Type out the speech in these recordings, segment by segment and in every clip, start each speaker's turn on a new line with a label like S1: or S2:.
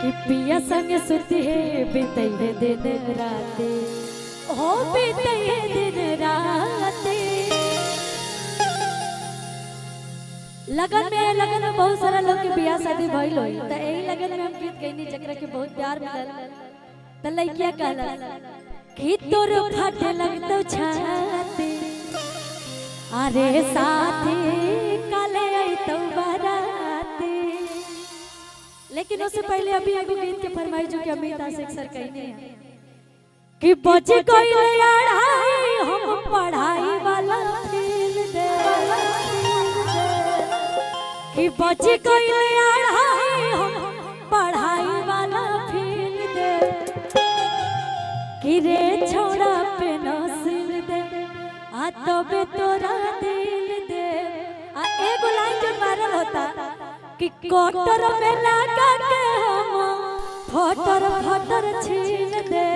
S1: कि पिया संग सुती है बीते है दिन राते हो बीते है दिन राते। लगन में बहुत सारा लोग के बियाह शादी भइल होई त एही लगन में हम गीत गइनी जकरा के बहुत प्यार मिलल त लइकिया कहला कि तोर फाटे लगतो छाती अरे साथी काले आई तो बाराती। लेकिन उससे पहले अभी एगो गीत के फरमाइश जो कि अमित आशिक सर कहने हैं कि बजे कोई लड़ाई हम पढ़ाई वाला फील दे कि बजे कोई लड़ाई हम पढ़ाई वाला फील दे कि रे छोड़ा पे नसील दे आ तबे तोरा दिल दे। आ एगो लाइन जो वायरल होता कि कोटर में लगा के हम फटर फटर छीन दे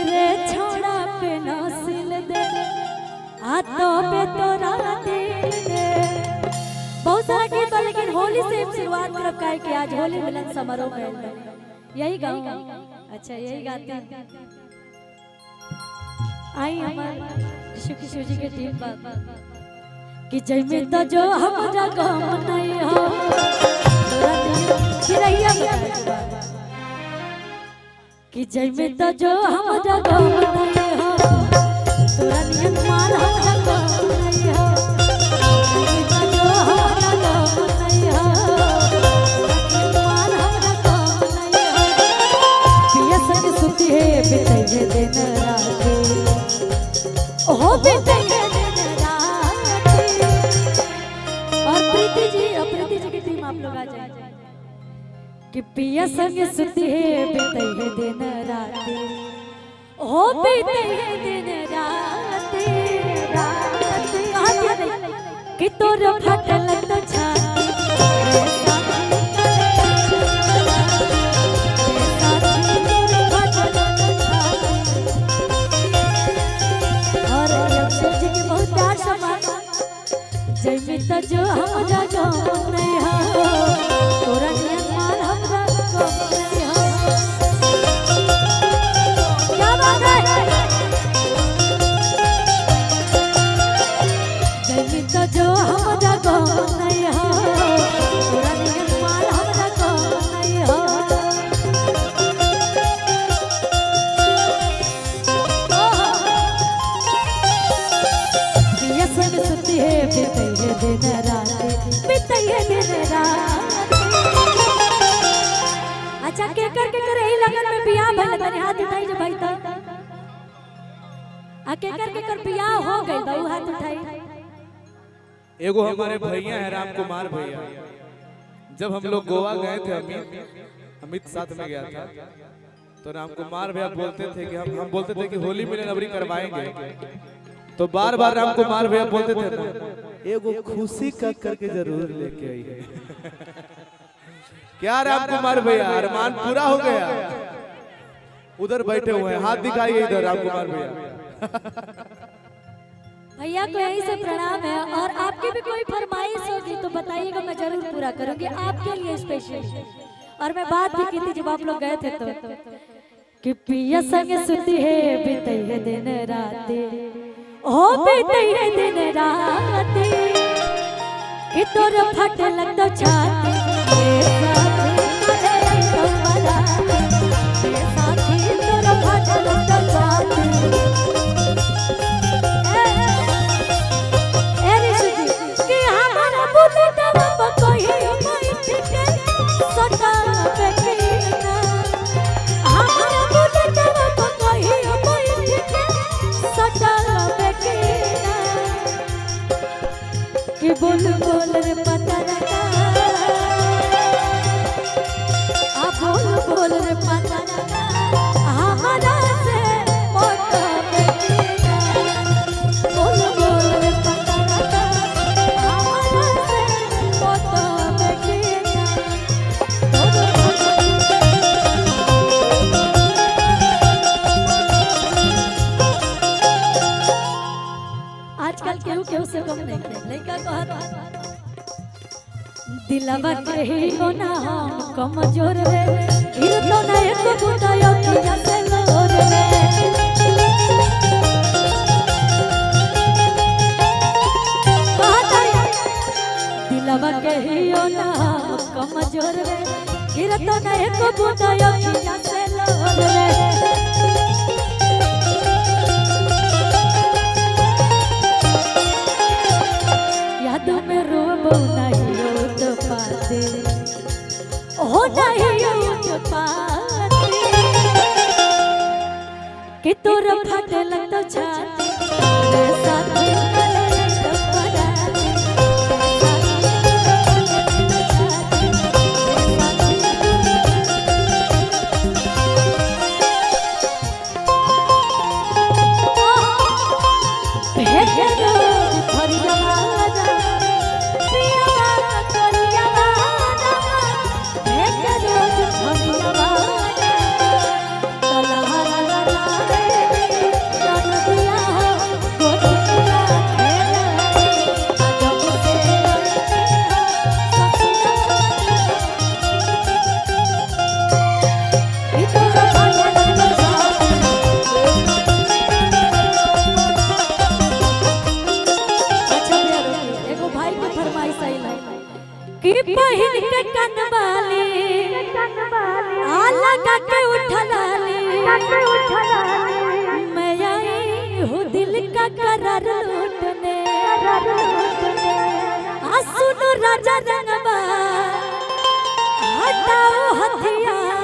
S1: रे छोड़ा पे नसील दे आ तबे तोरा दिल दे। बहुत सारा गीत बा लेकिन होली से शुरुआत करब काहे कि आज होली मिलन समारोह में यही गाऊं। अच्छा यही गाते हैं। आई हमार शिव जी के टीम पर कि जय में तो जो हमरा गम नहीं हो चिरैया कि जय में तो जो हमरा गम नहीं हो तोरा नियन मार हमरा गम नहीं हो जो हमरा गम नहीं हो मार हमरा गम नहीं हो। पिया संग सुती है बीते है दिन रात ओ बीते है दिन रात। और प्रीति जी की टीम आप लोग आ जाए कि पिया संग सुती है बीते है दिन रात ओ बीते है दिन रात रात कि तोर फटल तो छाती जय में तो जो हमरा गम नहीं हो तोरा नियन मार हमरा गम नहीं हो। क्या बात है। जय में तो जो हमरा गम नहीं हो तोरा नियन मार हमरा गम नहीं हो। पिया संग सुती है बीते दिन रात बीते दिन रात। अच्छा के कर यही लगन में बियाह भइल तनी हाथ उठाई जे भाई त आ के कर बियाह हो गइल बा उ हाथ उठाई।
S2: एगो हमारे भैया है राम कुमार भैया, जब हम लोग गोवा गए थे अमित साथ में गया था तो राम कुमार भैया बोलते थे कि हम बोलते थे कि होली मिलन अबरी करवाएंगे तो बार बार राम कुमार भैया बोलते थे ना एगो खुशी का करके जरूर लेके आई है। क्या राम कुमार भैया अरमान पूरा हो गया। उधर बैठे हुए हैं, हाथ दिखाइए इधर राम कुमार भैया।
S1: भैया को यही से प्रणाम है और आपकी भी कोई फरमाइश होगी तो बताइएगा, मैं जरूर पूरा करूंगी आपके लिए स्पेशल। और मैं बात भी की थी जब आप लोग गए थे तो कि पिया संग सुती है बीते है दिन रात ओ बीते है दिन रात कि तोर फट लगतो छाती साथी तोर फट लगतो छाती। ए ऋषि कि हमारा बुलेटवा पर कोई बैठ के सटा बेकीना हमारा बुलेटवा पर कोई बैठ के सटा बेकीना कि बोल बोल रे पता लगा दिलवा के ही होना हम कमजोर रे गिर तो ना एक बुतायो किया से लोर रे दिलवा के ही होना हम कमजोर रे गिर तो ना एक बुतायो किया से लोर रे याद में रोबो नहीं उठ पाते हो नहीं उठ पाते कि तोर फटे लग तो छाती रे साथी करे तो पराती कि पहिन के कनवाली आ लगा के उठलाली मैं आई हूँ दिल का करार लूटने आ सुनो राजा रंगबा हटाओ हथियार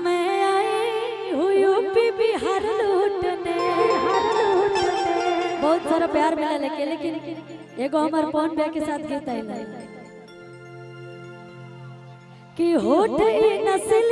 S1: मैं आई हूँ यूपी बिहार लूटने बहुत सारा प्यार मिला लेकिन एगो हमार पवन भैया के साथ गीत आइल कि होठ ई नस्ल